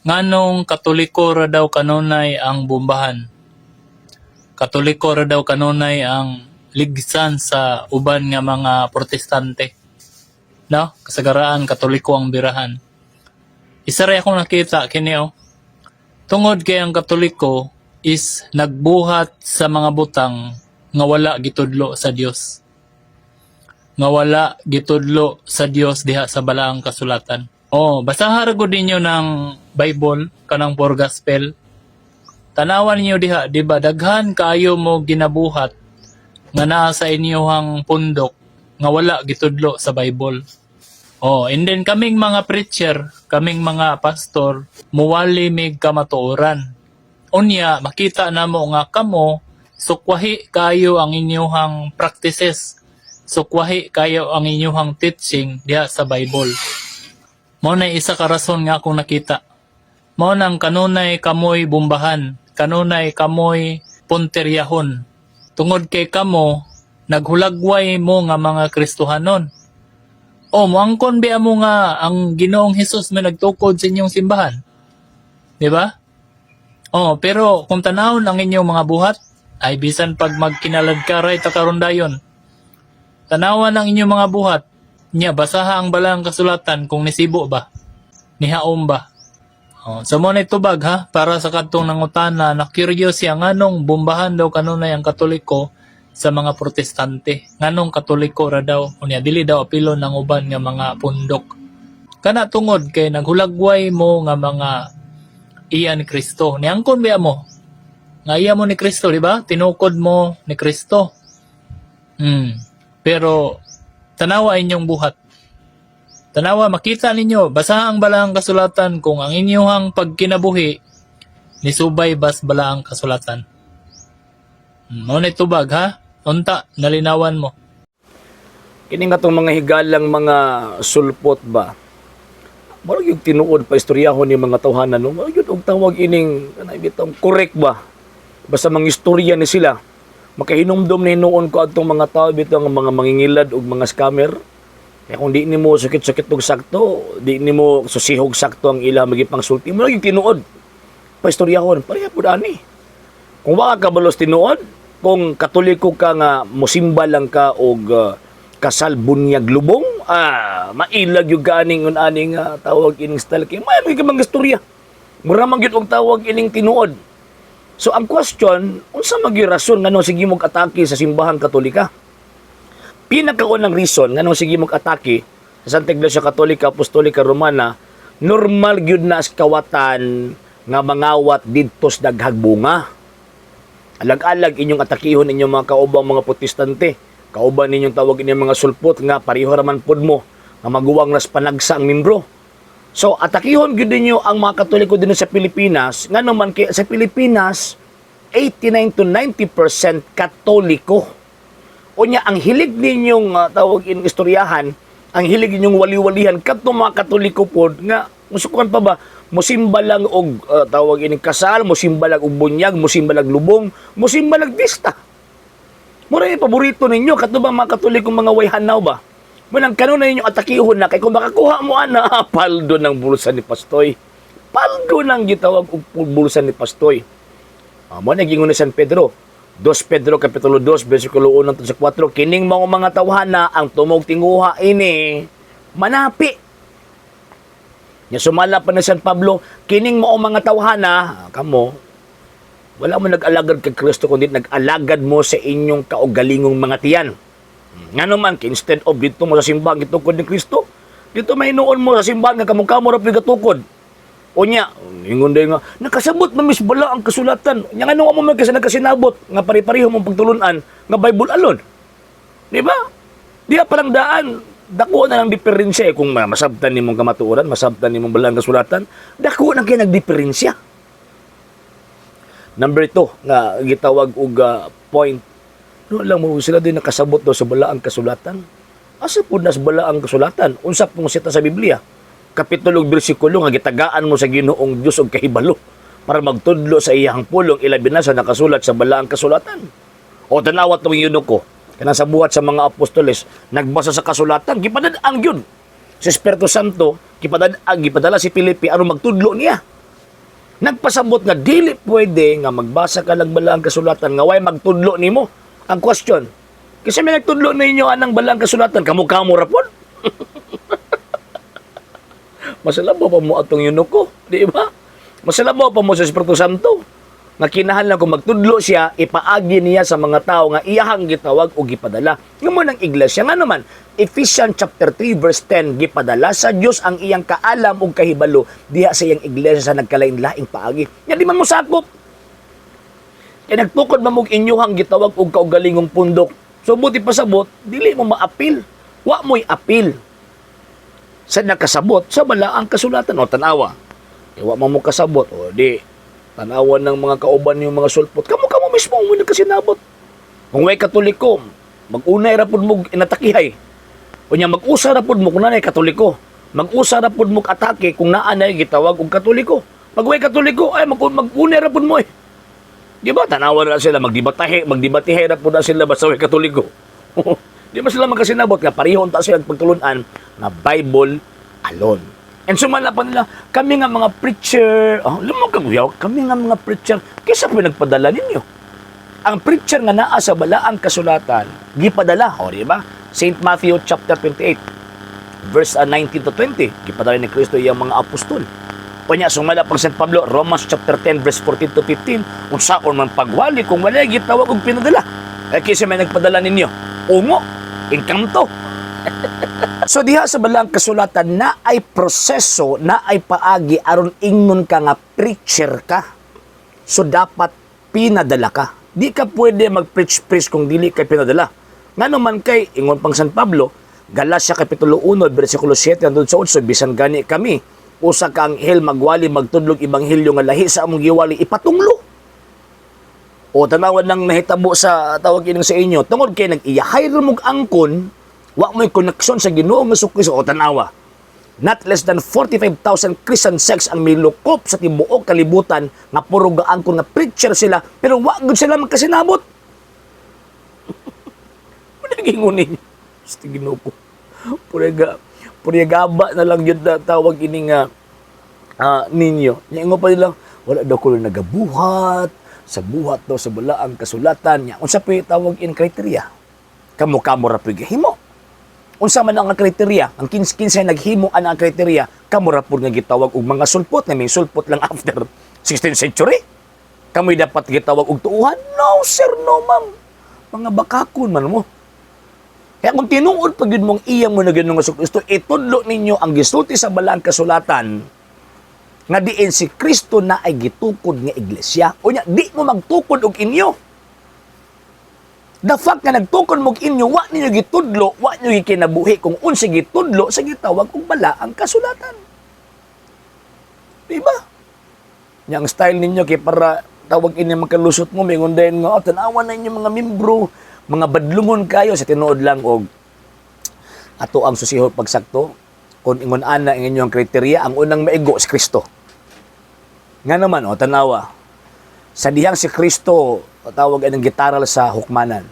Nganong Katoliko ra daw kanunay ang bombahan. Katoliko ra daw kanunay ang ligsan sa uban nga mga protestante. No? Kasagaraan Katoliko ang birahan. Isa rin akong nakita kini Tungod kay ang Katoliko is nagbuhat sa mga butang nga wala gitudlo sa Dios. Nga wala gitudlo sa Dios diha sa balaang kasulatan. Basahan ra gud ninyo ng Bible kanang for gospel. Tanawan niyo diha, di ba daghan kaayo mo ginabuhat nga naa sa inyohang pundok nga wala gitudlo sa Bible. And then kaming mga preacher, kaming mga pastor, muwali mig kamatuoran. Unya, makita namo nga kamo, sukwahi kayo ang inyohang practices. Sukwahi kayo ang inyohang teaching diha sa Bible. Mao na isa ka rason nga akong nakita. Mao nang kanunay kamoy bombahan, kanunay kamoy punteryahon. Tungod kay kamo, naghulagway mo nga mga Kristohanon. Moangkon biya mo nga ang Ginoong Hesus may nagtukod sa inyong simbahan. Di ba? Pero kung tanawon ang inyong mga buhat, ay bisan pag magkinalad ka ray takaron dayon. Tanawan ang inyong mga buhat, nya basaha ang balang kasulatan kung nisibo ba, nihaom ba. So mo na itubag para sa kadtong nangutana na curious siya nganong bombahan daw kanunay ang Katoliko sa mga protestante. Nganong Katoliko ra daw, unya dili daw apilo ng uban nga mga pundok. Kana tungod kay naghulagway mo nga mga iya ni Kristo. Niangkon biya mo. Nga iya mo ni Kristo, di ba? Tinukod mo ni Kristo. Pero tanawa inyong buhat. Tanawa, makita ninyo, basa ang balaang kasulatan kung ang inyong pagkinabuhi nisubay bas balaang kasulatan. Ngunit tubag unta, nalinawan mo. Kini nga itong mga higalang mga sulpot ba? Marag yung tinuod pa istoryahon ni mga tawhanan, no? Marag yung tawag ining, correct ba? Basta mga istorya ni sila. Makahinumdom na noon ko atong mga tao bitong mga mangingilad o mga scammer. Kaya kung di ni mo sakit-sakit og sakto, di ni mo susihog sakto ang ila magipang sulti mo, yung tinuod. Paistoryahon, pareha po ani. Kung baka ka balos tinuod, kung Katoliko ka nga musimba lang ka og kasal bunyag lubong, mailag yung ganing aning tawag ining style kay may mga istorya. Mura man gyud og tawag ining tinuod. So ang question, unsa magi rason ngano sige mong atake sa simbahang Katolika? Pinakaunang reason ngano sige mong atake sa Santa Iglesia Katolika Apostolika Romana, normal gyud na sa kawatan nga mangawat didto sa daghag bunga. Alag-alag inyong atakihon inyong mga kaubang mga protestante. Kauban ninyong tawag inyong mga sulpot nga pareho raman pod mo nga maguwang nas panagsa ang membro. So, atakihon gyud ninyo ang mga Katoliko din sa Pilipinas. Ngano man kay sa Pilipinas, 89 to 90% Katoliko. Unya ang hilig ninyong tawag in istoryahan, ang hilig ninyong wali-walihan kadto mga Katoliko pod nga musukan pa ba musimba lang og tawag ining kasal, musimba lang og bunyag, musimba lang lubong, musimba lang pista. Mura yung paborito ninyo kadto ba mga Katoliko mga wayhanaw ba? Munang kanunay ninyong atakihon na kay kung makakuha mo paldo ng bulsa ni Pastoy. Paldo ng gitawag og bulsa ni Pastoy. Mo na gingon ni San Pedro. 2 Pedro kapitulo 2 bersikulo 1 hangtod sa 4, kining mga tawhana ang tumog tinguha ini manapi. Nya sumala pa ni San Pablo, kining mga tawhana kamo wala mo nag-alagad kay Kristo kundi nag-alagad mo sa inyong kaugalingong mga tiyan. Ngano man instead of dito mo sa simbahan gitukod ni Kristo, dito may noon mo sa simbahan nga kamukha mo ra pigatukod. Unya, ingon day nga nakasabot man mis bala ang kasulatan. Nya ngano mo man kasi nagkasinabot nga pare-pareho mong pagtulunan nga Bible alone. Di ba? Diya parang daan dako na lang diferensya kung masabtan nimong kamatuoran, masabtan nimong bala ang kasulatan, dako na kay nagdiferensya. Number 2 nga gitawag og point. No lang mo sila din nakasabot daw sa balaang kasulatan. Asa pud nas balaang kasulatan? Unsa pong sita sa Biblia? Kapitulo ug bersikulo nga gitagaan mo sa Ginoong Dios og kahibalo para magtudlo sa iyang pulong ilabi na sa nakasulat sa balaang kasulatan. O tanawat tong yunuko kana sa buhat sa mga apostoles nagbasa sa kasulatan gipadad-ang gyud. Si Espiritu Santo gipadala si Filipe aron magtudlo niya. Nagpasabot nga dili pwede nga magbasa ka lang balang kasulatan nga way magtudlo nimo. Ang question, kasi may nagtudlo ninyo anang balang kasulatan, kamo-kamo ra pod. Masalabaw pa mo atong yunuko, di ba? Masalabaw pa mo sa Espiritu Santo. Nga kinahanglan kung magtudlo siya, ipaagi niya sa mga tao nga iyahang gitawag o gipadala. Nga mo ng iglesia nga naman, Ephesians chapter 3 verse 10, gipadala sa Dios ang iyang kaalam o kahibalo diha sa iyang iglesia sa nagkalain-laing paagi. Nga di man mo sakop. Kaya nagtukod man mo inyuhang gitawag o kaugalingong pundok. So buti pasabot, dili mo maapil. Wa mo'y apil. Sa nakasabot, sa balaang kasulatan o tanawa. Wa mo kasabot o di tanawan ng mga kauban yung mga sulpot. Kamo mismo mo nagkasinabot. Kung may katoliko, mag-unay rapod mo inatakihay. O niya, mag-usa rapod mo kung nanay katoliko. Mag-usa rapod mo atake kung naanay gitawag og katoliko. Pag may katoliko, ay mag-unay rapod mo eh. Di ba? Tanawan na sila, magdibatihe rapod na sila basta may katoliko. Di ba sila magkasinabot nga parihon ta sila pagtulunan na Bible alone. And sumala pa nila, kami nga mga preacher, kami nga mga preacher, kaysa po nagpadala ninyo. Ang preacher nga naa sa balaang kasulatan, gipadala, o di ba? St. Matthew chapter 28, verse 19 to 20, gipadala ni Kristo iyang mga apostol. O niya, sumala pang St. Pablo, Romans chapter 10, verse 14 to 15, kung saan man pagwali, kung wala, gitawag og pinadala. Kaysa may nagpadala ninyo, ungo, engkanto. So diha sa balang kasulatan na ay proseso, na ay paagi aron ingnon ka nga preacher ka. So dapat pinadala ka. Di ka pwede mag-preach kung dili ka pinadala. Nga naman kay ingon pang San Pablo, Galacia kapitulo 1 bersikulo 7 hangtod sa 8, bisan gani kami usa ka anghel magwali magtudlog ebanghelyo nga lahi sa among giwali ipatunglo. O tanawan nang nahitabo sa tawag ining sa inyo, tungod kay nag-iyahay ra mog angkon, wa mo'y koneksyon sa Ginoo nga Jesucristo o tanawa. Not less than 45,000 Christian sects ang milukop sa tibuok kalibutan nga puro gaangkon nga preacher sila pero wa gud sila magkasinabot. Ano gingunin? Sa Ginoo ko. Purigaba na lang yun na tawag ini nga ninyo. Nga pa nila, wala daw ko nagabuhat, sa buhat daw sa balaang kasulatan niya. Unsa pa tawag in criteria? Kamo ra pigihimo. Unsa man ang kriteria, ang kinsa naghimo ang kriteria, kamo ra pud nga gitawag og mga sulpot na may sulpot lang after 16th century. Kamoy dapat gitawag og tuuhan? No sir, no ma'am. Mga bakakon man mo. Kaya kung tinuod pag yun mong iyang mo na gano'n nga Kristo, itudlo ninyo ang gisulti sa balaang kasulatan nga diin si Kristo na ay gitukod nga iglesia. O niya, di mo magtukod og inyo. The fact nga nagtukod mo inyo, wa ninyo gitudlo, wa ninyo gikinabuhi kung unsa gitudlo sa gitawag og balaang kasulatan. Diba? Yang style ninyo kay para tawag ini makalusot mo, mingon din nga, tanawan na inyo mga membro, mga badlungon kayo sa tinuod lang og ato ang susiho pagsakto kung ingon ana ang inyong kriteriya, ang unang maigo si Kristo. Nga naman, tanawa, sa dihang si Kristo, tawag ang gitaral sa hukmanan.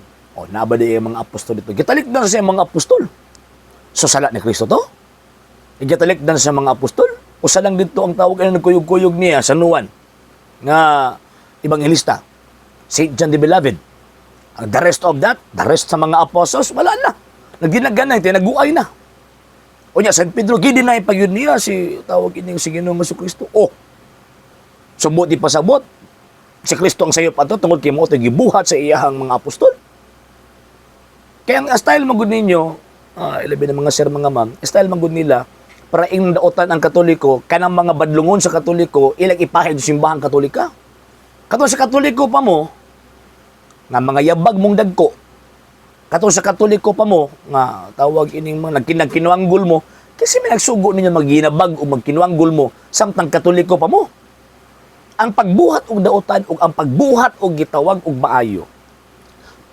Nabada yung mga apostol dito. Gitalikdan sa mga apostol. So, sala ni Kristo to? Gitalikdan sa mga apostol? O salang dito ang tawag ang nagkuyog-kuyog niya sa Nuwan nga ebangelista, St. John the Beloved. The rest of that, the rest sa mga apostles, wala na. Nagdinagan na, tinaguay na. O niya, San Pedro, gidinay pa yun niya si tawag ining si Ginoong Jesucristo. Subot di pasabot. Si Kristo ang sayop ato tungod kay mo ito gibuhat sa iyahang mga apostol. Kaya ang style magud ninyo, ilabi ng mga sir, mga ma'am, style magud nila para ingdautan ang Katoliko, kanang mga badlungon sa Katoliko, ilang ipahid sa simbahang Katolika. Katong sa Katoliko pa mo, nga mga yabag mong dagko, katong sa Katoliko pa mo, nga tawag ining mga nagkinangkinuanggol mo, kasi may nagsugo ninyo magginabag o magkinuanggol mo, samtang Katoliko pa mo. Ang pagbuhat og dautan o ang pagbuhat og gitawag og maayo,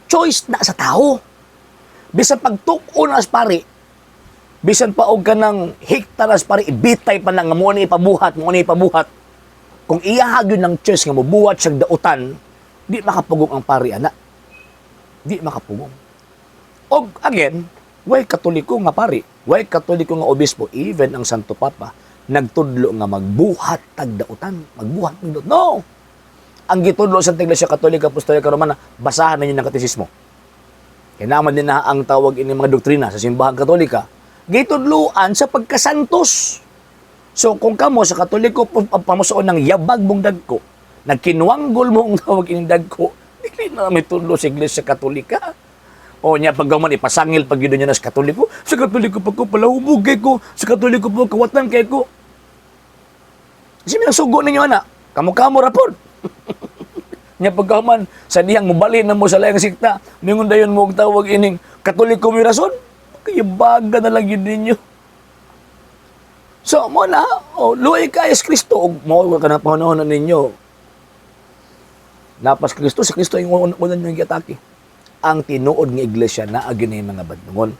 choice na sa tao. Bisan pagtuk-on as pari, bisan pa og kanang hektar as pari, ibitay pa na nga mo ni ipabuhat. Kung iyahag yun ng choice nga mobuhat siyang dautan, di makapugong ang pari, ana. Di makapugong. Og again, way Katoliko nga pari, way Katoliko nga obispo, even ang Santo Papa, nagtudlo nga magbuhat tagdautan, magbuhat ng daot. No! Ang gitudlo sa Iglesia Katolika Apostolika Romana, basahan ninyo ng katisismo. Kinaman din na ang tawag ini mga doktrina sa simbahan Katolika, gitudloan sa pagkasantos. So kung kamo sa Katoliko pamusuon ng yabag mong dagko, nagkinwanggol mo ang tawag ini dagko, dili na may tudlo sa Iglesia Katolika. O niya paggaman ipasangil pag yun niya na sa Katoliko pa ko palahubog kay ko, sa Katoliko po kawatan kay ko. Kasi minasugo ninyo anak, kamo-kamo rapod. Nya pagkaman sa dihang mubalin na mo sa layang sikta, mingon dayon mo og tawag ining Katoliko mi rason, kayabaga na lang yun ninyo. So mo na, luoy ka is Kristo, og mo ka na panahon ninyo. Napas Kristo, si Kristo yung unang nyo giatake. Ang tinuod nga iglesia na agyon na yung mga badnungon.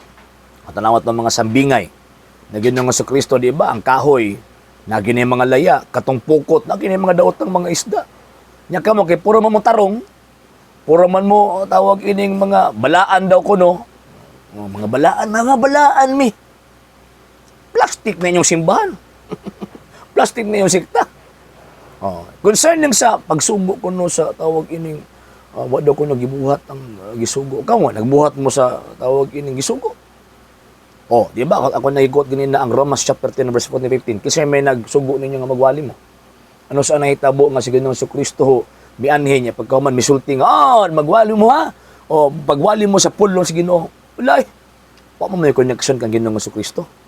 At tanawat ng mga sambingay, na ginong sa Kristo, di ba, ang kahoy, na yung mga laya, katong pukot, na yung mga daot ng mga isda. Nya ka mo, kay puro man mo tarong, puro man mo tawag ining mga balaan daw ko, no? Mga balaan, mi. Plastic na yung simbahan. Plastic na yung sikta. Concerning sa pagsugo ko no sa tawag ining wa daw ko nagibuhat ang gisugo. Kamo nagbuhat mo sa tawag ining gisugo. Di ba ako nahigot ganina ang Romans chapter 10 verse 14-15 kasi may nagsugo ninyo nga magwali mo. Ano sa nahitabo nga si Ginoong Kristo mianhin niya pagkaman misulti nga magwali mo ha. Pagwali mo sa pulong si Ginoo. Wala. Wa mo may connection kang Ginoong Kristo.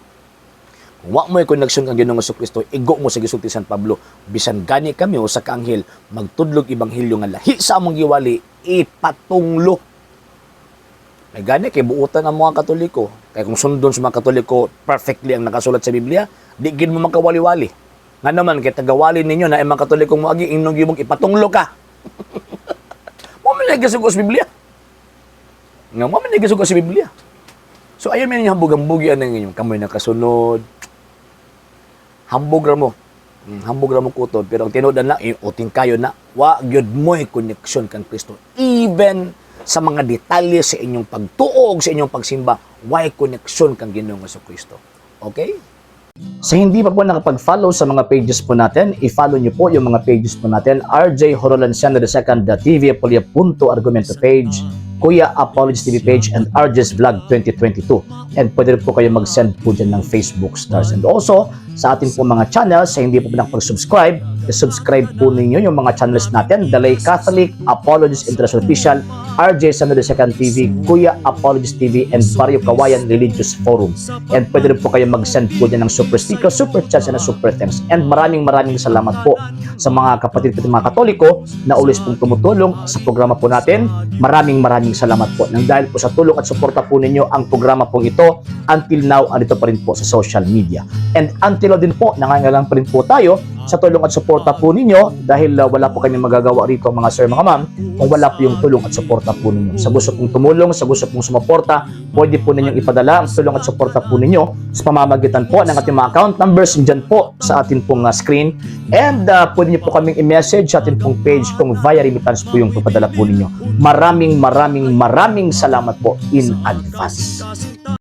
Kung wa mo connection kang Ginoong Kristo, igo mo sa gisulti San Pablo, bisan gani kami o sa kaanghel, magtudlog ibanghilyo nga lahi sa among giwali, ipatunglo. May gani, kay buutan ang mga Katoliko. Kaya kung sundon sa mga Katoliko, perfectly ang nakasulat sa Biblia, di gid mo makawali-wali. Nga naman, kay tagawali ninyo na mga Katolikong moagi, inong gibong ipatunglo ka. Mo man nagasugo sa Biblia. Nga mo man nagasugo sa Biblia. So, ayaw man ninyo hambog-hambugian ng inyong kamoy nakasunod, hambog ra mo kutod, pero ang tinuod na uting kayo na wa gyud mo'y connection kang Kristo, even sa mga detalye sa inyong pagtuog, sa inyong pagsimba, why connection kang Ginoong Kristo. Okay? Sa hindi pa po nakapag-follow sa mga pages po natin, i-follow niyo po yung mga pages po natin, RJ Horolanciano II, TV Apolia Punto Argumento page, Kuya Apologist TV page, and RJ's Vlog 2022. And pwede rin po kayo mag-send po dyan ng Facebook stars. And also, sa ating po mga channels, sa hindi po nakapag-subscribe, subscribe po ninyo yung mga channels natin, Dalay Catholic, Apologist International Official, RJ Sano II TV, Kuya Apologist TV, and Barrio Kawayan Religious Forum. And pwede rin po kayo mag-send po dyan ng super sticker, super chats, and super thanks. And maraming salamat po sa mga kapatid ko mga Katoliko na ulis pong tumutulong sa programa po natin. Maraming salamat po. Nang dahil po sa tulong at suporta po ninyo, ang programa pong ito, until now, andito pa rin po sa social media. And until now din po, nangangailangan pa rin po tayo sa tulong at suporta po ninyo dahil wala po kayong magagawa rito mga sir, mga ma'am, kung wala po yung tulong at suporta po ninyo. Sa gusto pong tumulong, sa gusto pong sumuporta, pwede po ninyong ipadala ang tulong at suporta po ninyo sa pamamagitan po ng ating mga account numbers dyan po sa ating pong screen. And pwede niyo po kaming i-message sa ating pong page kung via remittance po yung papadala po ninyo. Maraming salamat po in advance.